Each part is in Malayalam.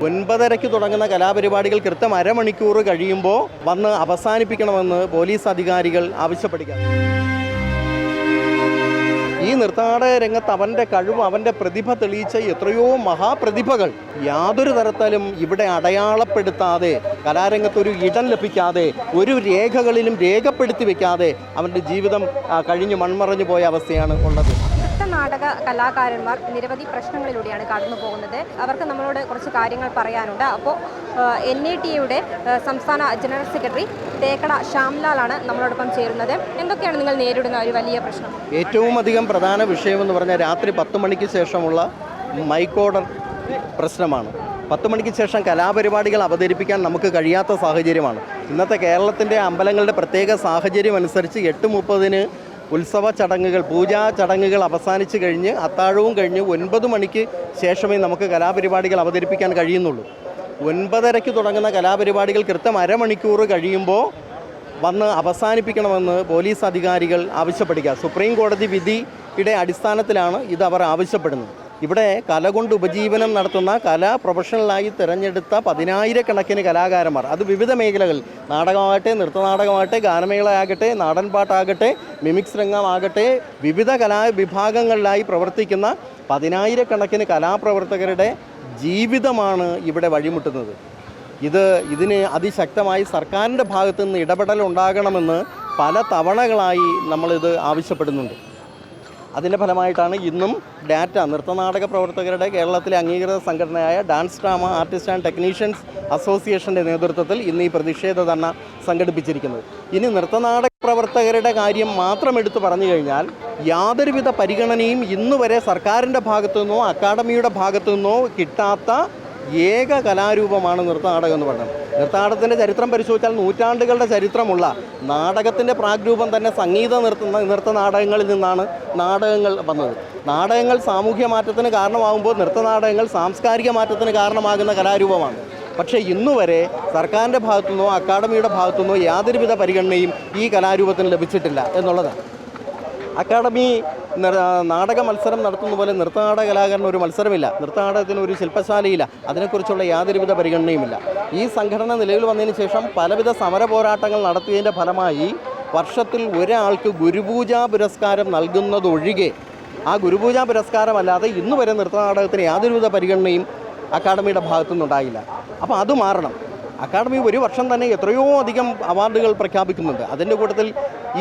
9:30-ക്ക് തുടങ്ങുന്ന കലാപരിപാടികൾ കൃത്യം അരമണിക്കൂർ കഴിയുമ്പോൾ വന്ന് അവസാനിപ്പിക്കണമെന്ന് പോലീസ് അധികാരികൾ ആവശ്യപ്പെടുകയാണ്. ഈ നൃത്താടക രംഗത്ത് അവൻ്റെ കഴിവ്, അവൻ്റെ പ്രതിഭ തെളിയിച്ച എത്രയോ മഹാപ്രതിഭകൾ യാതൊരു തരത്തിലും ഇവിടെ അടയാളപ്പെടുത്താതെ, കലാരംഗത്തൊരു ഇടം ലഭിക്കാതെ, ഒരു രേഖകളിലും രേഖപ്പെടുത്തി വെക്കാതെ അവൻ്റെ ജീവിതം കഴിഞ്ഞ് മൺമറഞ്ഞു പോയ അവസ്ഥയാണ് ഉള്ളത്. നാടക കലാകാരന്മാർ നിരവധി പ്രശ്നങ്ങളിലൂടെയാണ് കടന്നു പോകുന്നത്. അവർക്ക് നമ്മളോട് കുറച്ച് കാര്യങ്ങൾ പറയാനുണ്ട്. അപ്പോൾ NATA സംസ്ഥാന ജനറൽ സെക്രട്ടറി തേക്കട ശ്യാംലാലാണ് നമ്മളോടൊപ്പം ചേരുന്നത്. എന്തൊക്കെയാണ് നിങ്ങൾ നേരിടുന്ന ഒരു വലിയ പ്രശ്നം? ഏറ്റവും അധികം പ്രധാന വിഷയമെന്ന് പറഞ്ഞാൽ രാത്രി 10 മണിക്ക് ശേഷമുള്ള മൈക്ക് ഓർഡർ പ്രശ്നമാണ്. 10 മണിക്ക് ശേഷം കലാപരിപാടികൾ അവതരിപ്പിക്കാൻ നമുക്ക് കഴിയാത്ത സാഹചര്യമാണ്. ഇന്നത്തെ കേരളത്തിൻ്റെ അമ്പലങ്ങളുടെ പ്രത്യേക സാഹചര്യം അനുസരിച്ച് 8:30-ന് ഉത്സവ ചടങ്ങുകൾ, പൂജാ ചടങ്ങുകൾ അവസാനിച്ച് കഴിഞ്ഞ് അത്താഴവും കഴിഞ്ഞ് 9 മണിക്ക് ശേഷമേ നമുക്ക് കലാപരിപാടികൾ അവതരിപ്പിക്കാൻ കഴിയുന്നുള്ളൂ. 9:30-ക്ക് തുടങ്ങുന്ന കലാപരിപാടികൾ കൃത്യം അരമണിക്കൂർ കഴിയുമ്പോൾ വന്ന് അവസാനിപ്പിക്കണമെന്ന് പോലീസ് അധികാരികൾ ആവശ്യപ്പെടുക. സുപ്രീം കോടതി വിധിയുടെ അടിസ്ഥാനത്തിലാണ് ഇത് അവർ ആവശ്യപ്പെടുന്നത്. ഇവിടെ കല കൊണ്ട് ഉപജീവനം നടത്തുന്ന പ്രൊഫഷണലായി തിരഞ്ഞെടുത്ത 10,000-കണക്കിന് കലാകാരന്മാർ, അത് വിവിധ മേഖലകൾ, നാടകമാകട്ടെ, നൃത്തനാടകമാകട്ടെ, ഗാനമേളയാകട്ടെ, നാടൻപാട്ടാകട്ടെ, മിമിക്സ് രംഗമാകട്ടെ, വിവിധ കലാവിഭാഗങ്ങളിലായി പ്രവർത്തിക്കുന്ന 10,000-കണക്കിന് കലാപ്രവർത്തകരുടെ ജീവിതമാണ് ഇവിടെ വഴിമുട്ടുന്നത്. ഇതിന് അതിശക്തമായി സർക്കാരിൻ്റെ ഭാഗത്തു നിന്ന് ഇടപെടൽ ഉണ്ടാകണമെന്ന് പല തവണകളായി നമ്മളിത് ആവശ്യപ്പെടുന്നുണ്ട്. അതിൻ്റെ ഫലമായിട്ടാണ് ഇന്നും നൃത്തനാടക പ്രവർത്തകരുടെ കേരളത്തിലെ അംഗീകൃത സംഘടനയായ dance drama artist and technicians അസോസിയേഷൻ്റെ നേതൃത്വത്തിൽ ഇന്ന് ഈ പ്രതിഷേധ ധർണ സംഘടിപ്പിച്ചിരിക്കുന്നത്. ഇനി നൃത്തനാടക പ്രവർത്തകരുടെ കാര്യം മാത്രം എടുത്തു പറഞ്ഞു കഴിഞ്ഞാൽ യാതൊരുവിധ പരിഗണനയും ഇന്നുവരെ സർക്കാരിൻ്റെ ഭാഗത്തു നിന്നോ അക്കാദമിയുടെ ഭാഗത്തു നിന്നോ കിട്ടാത്ത ഏക കലാരൂപമാണ് നൃത്തനാടകം എന്ന് പറയുന്നത്. നൃത്തനാടകത്തിൻ്റെ ചരിത്രം പരിശോധിച്ചാൽ നൂറ്റാണ്ടുകളുടെ ചരിത്രമുള്ള നാടകത്തിൻ്റെ പ്രാഗ്രൂപം തന്നെ സംഗീത നൃത്തനാടകങ്ങളിൽ നിന്നാണ് നാടകങ്ങൾ വന്നത്. നാടകങ്ങൾ സാമൂഹ്യ മാറ്റത്തിന് കാരണമാകുമ്പോൾ നൃത്തനാടകങ്ങൾ സാംസ്കാരിക മാറ്റത്തിന് കാരണമാകുന്ന കലാരൂപമാണ്. പക്ഷേ ഇന്നുവരെ സർക്കാരിൻ്റെ ഭാഗത്തുനിന്നോ അക്കാദമിയുടെ ഭാഗത്തുനിന്നോ യാതൊരുവിധ പരിഗണനയും ഈ കലാരൂപത്തിന് ലഭിച്ചിട്ടില്ല എന്നുള്ളതാണ്. അക്കാദമി നാടക മത്സരം നടത്തുന്ന പോലെ നൃത്തനാടക കലാകാരന് ഒരു മത്സരമില്ല, നൃത്തനാടകത്തിന് ഒരു ശില്പശാലയില്ല, അതിനെക്കുറിച്ചുള്ള യാതൊരുവിധ പരിഗണനയുമില്ല. ഈ സംഘടന നിലവിൽ വന്നതിന് ശേഷം പലവിധ സമര പോരാട്ടങ്ങൾ നടത്തിയതിൻ്റെ ഫലമായി വർഷത്തിൽ ഒരാൾക്ക് ഗുരുപൂജാ പുരസ്കാരം നൽകുന്നതൊഴികെ, ആ ഗുരുപൂജാ പുരസ്കാരമല്ലാതെ ഇന്നുവരെ നൃത്തനാടകത്തിന് യാതൊരുവിധ പരിഗണനയും അക്കാദമിയുടെ ഭാഗത്തുനിന്നുണ്ടായില്ല. അപ്പോൾ അത് മാറണം. അക്കാദമി ഒരു വർഷം തന്നെ എത്രയോ അധികം അവാർഡുകൾ പ്രഖ്യാപിക്കുന്നുണ്ട്. അതിൻ്റെ കൂട്ടത്തിൽ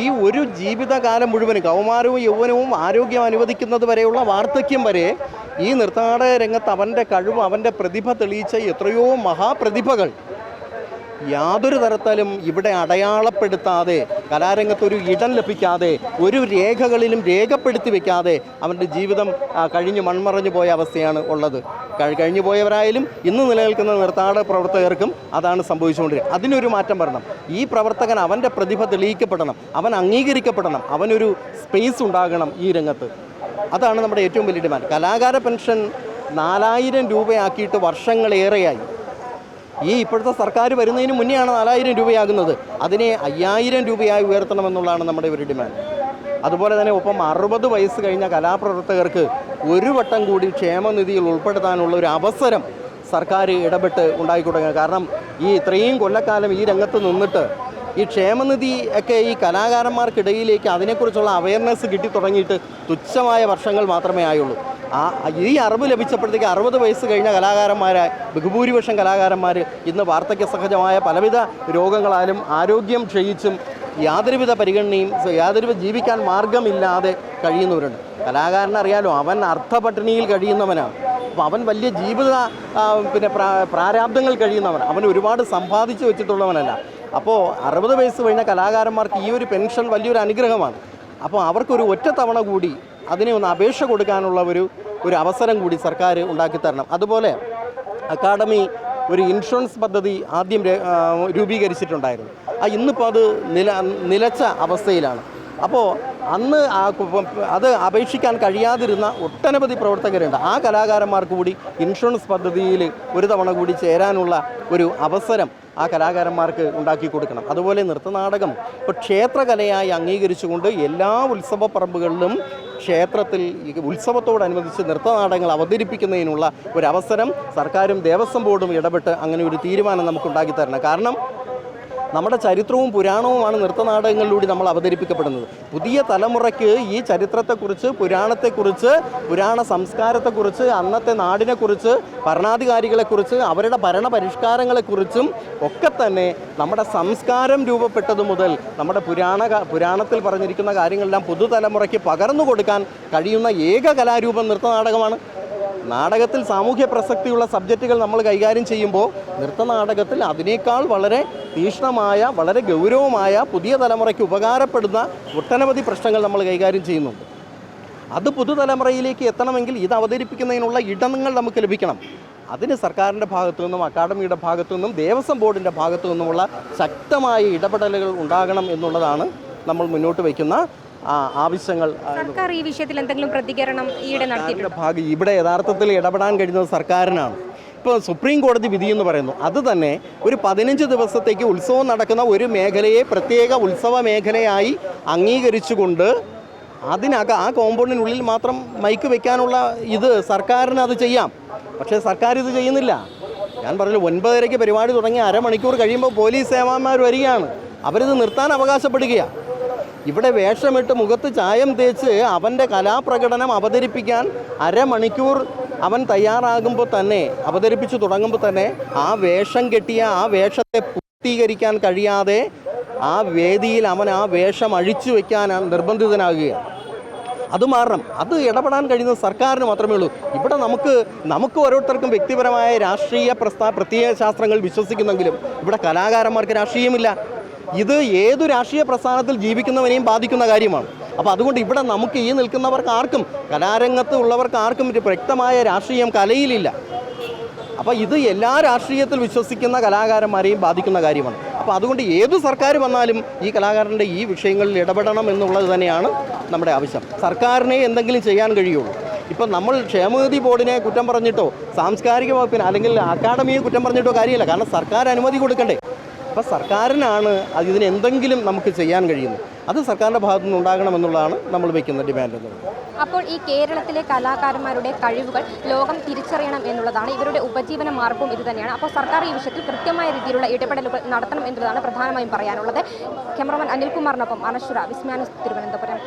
ഈ ഒരു ജീവിതകാലം മുഴുവനും കൗമാരവും യൗവനവും ആരോഗ്യം അനുവദിക്കുന്നത് വരെയുള്ള വാർദ്ധക്യം വരെ ഈ നൃത്തനാടക രംഗത്ത് അവൻ്റെ കഴിവ്, അവൻ്റെ പ്രതിഭ തെളിയിച്ച എത്രയോ മഹാപ്രതിഭകൾ യാതൊരു തരത്തിലും ഇവിടെ അടയാളപ്പെടുത്താതെ, കലാരംഗത്തൊരു ഇടം ലഭിക്കാതെ, ഒരു രേഖകളിലും രേഖപ്പെടുത്തി വെക്കാതെ അവൻ്റെ ജീവിതം കഴിഞ്ഞ് മൺമറഞ്ഞു പോയ അവസ്ഥയാണ് ഉള്ളത്. കഴിഞ്ഞു പോയവരായാലും ഇന്ന് നിലനിൽക്കുന്ന നൃത്തനാടക പ്രവർത്തകർക്കും അതാണ് സംഭവിച്ചുകൊണ്ടിരിക്കുന്നത്. അതിനൊരു മാറ്റം വരണം. ഈ പ്രവർത്തകൻ അവൻ്റെ പ്രതിഭ തെളിയിക്കപ്പെടണം, അവൻ അംഗീകരിക്കപ്പെടണം, അവനൊരു സ്പേസ് ഉണ്ടാകണം ഈ രംഗത്ത്. അതാണ് നമ്മുടെ ഏറ്റവും വലിയ ഡിമാൻഡ്. കലാകാര പെൻഷൻ 4,000 രൂപയാക്കിയിട്ട് വർഷങ്ങളേറെയായി. ഇപ്പോഴത്തെ സർക്കാർ വരുന്നതിന് മുന്നെയാണ് 4,000 രൂപയാകുന്നത്. അതിനെ 5,000 രൂപയായി ഉയർത്തണമെന്നുള്ളതാണ് നമ്മുടെ ഒരു ഡിമാൻഡ്. അതുപോലെ തന്നെ ഒപ്പം 60 വയസ്സ് കഴിഞ്ഞ കലാപ്രവർത്തകർക്ക് ഒരു വട്ടം കൂടി ക്ഷേമനിധിയിൽ ഉൾപ്പെടുത്താനുള്ള ഒരു അവസരം സർക്കാർ ഇടപെട്ട് ഉണ്ടായിക്കൊടുക്കുക. കാരണം ഇത്രയും കൊല്ലക്കാലം ഈ രംഗത്ത് നിന്നിട്ട് ഈ ക്ഷേമനിധി ഒക്കെ ഈ കലാകാരന്മാർക്കിടയിലേക്ക് അതിനെക്കുറിച്ചുള്ള അവയർനെസ് കിട്ടി തുടങ്ങിയിട്ട് തുച്ഛമായ വർഷങ്ങൾ മാത്രമേ ആയുള്ളൂ. ഈ അറിവ് ലഭിച്ചപ്പോഴത്തേക്ക് 60 വയസ്സ് കഴിഞ്ഞ കലാകാരന്മാരായ ബഹുഭൂരിപക്ഷം കലാകാരന്മാർ ഇന്ന് വാർദ്ധക്യ സഹജമായ പലവിധ രോഗങ്ങളാലും ആരോഗ്യം ക്ഷയിച്ചും യാതൊരുവിധ പരിഗണനയും യാതൊരുവിധ ജീവിക്കാൻ മാർഗമില്ലാതെ കഴിയുന്നവരുണ്ട്. കലാകാരനറിയാലോ, അവൻ അർത്ഥപട്ടിണിയിൽ കഴിയുന്നവനാണ്. അപ്പോൾ അവൻ വലിയ ജീവിത പ്രാരാബ്ദങ്ങൾ കഴിയുന്നവൻ, അവൻ ഒരുപാട് സമ്പാദിച്ചു വെച്ചിട്ടുള്ളവനല്ല. അപ്പോൾ 60 വയസ്സ് കഴിഞ്ഞ കലാകാരന്മാർക്ക് ഈ ഒരു പെൻഷൻ വലിയൊരു അനുഗ്രഹമാണ്. അപ്പോൾ അവർക്കൊരു ഒറ്റത്തവണ കൂടി അതിനെ ഒന്ന് അപേക്ഷ കൊടുക്കാനുള്ള ഒരു അവസരം കൂടി സർക്കാർ ഉണ്ടാക്കിത്തരണം. അതുപോലെ അക്കാദമി ഒരു ഇൻഷുറൻസ് പദ്ധതി ആദ്യം രൂപീകരിച്ചിട്ടുണ്ടായിരുന്നു. ഇന്നിപ്പോൾ അത് നിലച്ച അവസ്ഥയിലാണ്. അപ്പോൾ അന്ന് അത് അപേക്ഷിക്കാൻ കഴിയാതിരുന്ന ഒട്ടനവധി പ്രവർത്തകരുണ്ട്. ആ കലാകാരന്മാർക്ക് കൂടി ഇൻഷുറൻസ് പദ്ധതിയിൽ ഒരു തവണ കൂടി ചേരാനുള്ള ഒരു അവസരം ആ കലാകാരന്മാർക്ക് ഉണ്ടാക്കി കൊടുക്കണം. അതുപോലെ നൃത്തനാടകം ഇപ്പോൾ ക്ഷേത്രകലയായി അംഗീകരിച്ചുകൊണ്ട് എല്ലാ ഉത്സവ പറമ്പുകളിലും ക്ഷേത്രത്തിൽ ഉത്സവത്തോടനുബന്ധിച്ച് നൃത്തനാടകങ്ങൾ അവതരിപ്പിക്കുന്നതിനുള്ള ഒരവസരം സർക്കാരും ദേവസ്വം ബോർഡും ഇടപെട്ട് അങ്ങനെ ഒരു തീരുമാനം നമുക്കുണ്ടാക്കി തരണം. കാരണം നമ്മുടെ ചരിത്രവും പുരാണവുമാണ് നൃത്തനാടകങ്ങളിലൂടെ നമ്മൾ അവതരിപ്പിക്കപ്പെടുന്നത്. പുതിയ തലമുറയ്ക്ക് ഈ ചരിത്രത്തെക്കുറിച്ച്, പുരാണത്തെക്കുറിച്ച്, പുരാണ സംസ്കാരത്തെക്കുറിച്ച്, അന്നത്തെ നാടിനെക്കുറിച്ച്, ഭരണാധികാരികളെക്കുറിച്ച്, അവരുടെ ഭരണപരിഷ്കാരങ്ങളെക്കുറിച്ചും ഒക്കെ തന്നെ നമ്മുടെ സംസ്കാരം രൂപപ്പെട്ടതു മുതൽ നമ്മുടെ പുരാണത്തിൽ പറഞ്ഞിരിക്കുന്ന കാര്യങ്ങളെല്ലാം പുതുതലമുറയ്ക്ക് പകർന്നു കൊടുക്കാൻ കഴിയുന്ന ഏക കലാരൂപം നൃത്തനാടകമാണ്. നാടകത്തിൽ സാമൂഹ്യ പ്രസക്തിയുള്ള സബ്ജക്റ്റുകൾ നമ്മൾ കൈകാര്യം ചെയ്യുമ്പോൾ നൃത്തനാടകത്തിൽ അതിനേക്കാൾ വളരെ തീക്ഷ്ണമായ, വളരെ ഗൗരവമായ, പുതിയ തലമുറയ്ക്ക് ഉപകാരപ്പെടുന്ന ഒട്ടനവധി പ്രശ്നങ്ങൾ നമ്മൾ കൈകാര്യം ചെയ്യുന്നുണ്ട്. അത് പുതുതലമുറയിലേക്ക് എത്തണമെങ്കിൽ ഇത് അവതരിപ്പിക്കുന്നതിനുള്ള ഇടങ്ങൾ നമുക്ക് ലഭിക്കണം. അതിന് സർക്കാരിൻ്റെ ഭാഗത്തു നിന്നും, അക്കാദമിയുടെ ഭാഗത്തു നിന്നും, ദേവസ്വം ബോർഡിൻ്റെ ഭാഗത്തു നിന്നുമുള്ള ശക്തമായ ഇടപെടലുകൾ ഉണ്ടാകണം എന്നുള്ളതാണ് നമ്മൾ മുന്നോട്ട് വയ്ക്കുന്ന ആവശ്യങ്ങൾ. സർക്കാർ ഈ വിഷയത്തിൽ എന്തെങ്കിലും പ്രതികരണം ഈയിടെ നടത്തിയിട്ടുണ്ട്? ഇവിടെ യഥാർത്ഥത്തിൽ ഇടപെടാൻ കഴിയുന്നത് സർക്കാരിനാണ്. ഇപ്പോൾ സുപ്രീം കോടതി വിധി എന്ന് പറയുന്നു, അത് തന്നെ ഒരു 15 ദിവസത്തേക്ക് ഉത്സവം നടക്കുന്ന ഒരു മേഖലയെ പ്രത്യേക ഉത്സവ മേഖലയായി അംഗീകരിച്ചുകൊണ്ട് ആ കോമ്പൗണ്ടിനുള്ളിൽ മാത്രം മൈക്ക് വെക്കാനുള്ള ഇത് സർക്കാരിന് അത് ചെയ്യാം. പക്ഷേ സർക്കാർ ഇത് ചെയ്യുന്നില്ല. ഞാൻ പറഞ്ഞു 9:30 പരിപാടി തുടങ്ങി അരമണിക്കൂർ കഴിയുമ്പോൾ പോലീസ് സേവാന്മാർ വരികയാണ്. അവരിത് നിർത്താൻ അവകാശപ്പെടുകയാണ്. ഇവിടെ വേഷമിട്ട് മുഖത്ത് ചായം തേച്ച് അവൻ്റെ കലാപ്രകടനം അവതരിപ്പിക്കാൻ അരമണിക്കൂർ അവൻ തയ്യാറാകുമ്പോൾ തന്നെ, അവതരിപ്പിച്ച് തുടങ്ങുമ്പോൾ തന്നെ ആ വേഷം കെട്ടിയ ആ വേഷത്തെ പൂർത്തീകരിക്കാൻ കഴിയാതെ ആ വേദിയിൽ അവൻ ആ വേഷം അഴിച്ചു വയ്ക്കാൻ നിർബന്ധിതനാകുകയാണ്. അത് മാറണം. അത് ഇടപെടാൻ കഴിയുന്ന സർക്കാരിന് മാത്രമേ ഉള്ളൂ. ഇവിടെ നമുക്ക് ഓരോരുത്തർക്കും വ്യക്തിപരമായ രാഷ്ട്രീയ പ്രത്യയശാസ്ത്രങ്ങൾ വിശ്വസിക്കുന്നെങ്കിലും ഇവിടെ കലാകാരന്മാർക്ക് രാഷ്ട്രീയമില്ല. ഇത് ഏതു രാഷ്ട്രീയ പ്രസ്ഥാനത്തിൽ ജീവിക്കുന്നവനെയും ബാധിക്കുന്ന കാര്യമാണ്. അപ്പോൾ അതുകൊണ്ട് ഇവിടെ നമുക്ക് ഈ നിൽക്കുന്നവർക്ക് ആർക്കും, കലാരംഗത്ത് ഉള്ളവർക്ക് ആർക്കും വ്യക്തമായ രാഷ്ട്രീയം കലയിലില്ല. അപ്പോൾ ഇത് എല്ലാ രാഷ്ട്രീയത്തിൽ വിശ്വസിക്കുന്ന കലാകാരന്മാരെയും ബാധിക്കുന്ന കാര്യമാണ്. അപ്പോൾ അതുകൊണ്ട് ഏതു സർക്കാർ വന്നാലും ഈ കലാകാരൻ്റെ ഈ വിഷയങ്ങളിൽ ഇടപെടണം എന്നുള്ളത് തന്നെയാണ് നമ്മുടെ ആവശ്യം. സർക്കാരിനെ എന്തെങ്കിലും ചെയ്യാൻ കഴിയുള്ളൂ. ഇപ്പം നമ്മൾ ക്ഷേമനിധി ബോർഡിനെ കുറ്റം പറഞ്ഞിട്ടോ, സാംസ്കാരിക വകുപ്പിനെ അല്ലെങ്കിൽ അക്കാദമിയെ കുറ്റം പറഞ്ഞിട്ടോ കാര്യമില്ല. കാരണം സർക്കാർ അനുമതി കൊടുക്കണ്ടേ. അപ്പോൾ സർക്കാരിനാണ് ഇതിന് എന്തെങ്കിലും നമുക്ക് ചെയ്യാൻ കഴിയുന്നത്. അത് സർക്കാരിൻ്റെ ഭാഗത്തു നിന്ന് ഉണ്ടാകണമെന്നുള്ളതാണ് നമ്മൾ വയ്ക്കുന്ന ഡിമാൻഡ് എന്നുള്ളത്. അപ്പോൾ ഈ കേരളത്തിലെ കലാകാരന്മാരുടെ കഴിവുകൾ ലോകം തിരിച്ചറിയണം എന്നുള്ളതാണ്, ഇവരുടെ ഉപജീവന മാർഗവും ഇത് തന്നെയാണ്. അപ്പോൾ സർക്കാർ ഈ വിഷയത്തിൽ കൃത്യമായ രീതിയിലുള്ള ഇടപെടലുകൾ നടത്തണം എന്നുള്ളതാണ് പ്രധാനമായും പറയാനുള്ളത്. ക്യാമറമാൻ അനിൽകുമാറിനൊപ്പം അനശ്വര, വിസ്മയ ന്യൂസ്, തിരുവനന്തപുരം.